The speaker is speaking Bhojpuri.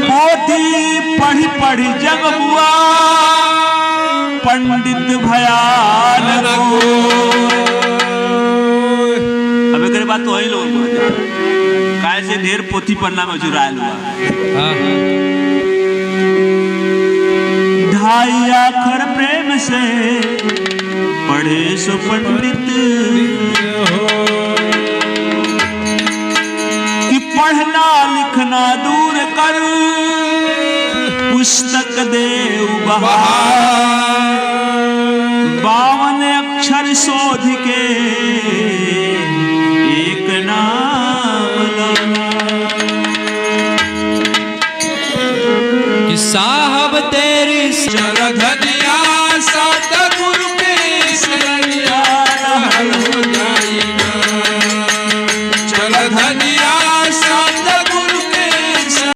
पोथी पढ़ी पढ़ी जग बुआ पंडित भयाल को। अब एक बात तो वही लोग काय से ढेर पोथी पढ़ना में जुरायल हुआ। ढाई आखर प्रेम से पढ़े सो पंडित कि पढ़ना लिखना दूर कर पुस्तक दे उपहार। 52 अक्षर शोध के एक नाम लाना कि साहब तेरी सरधन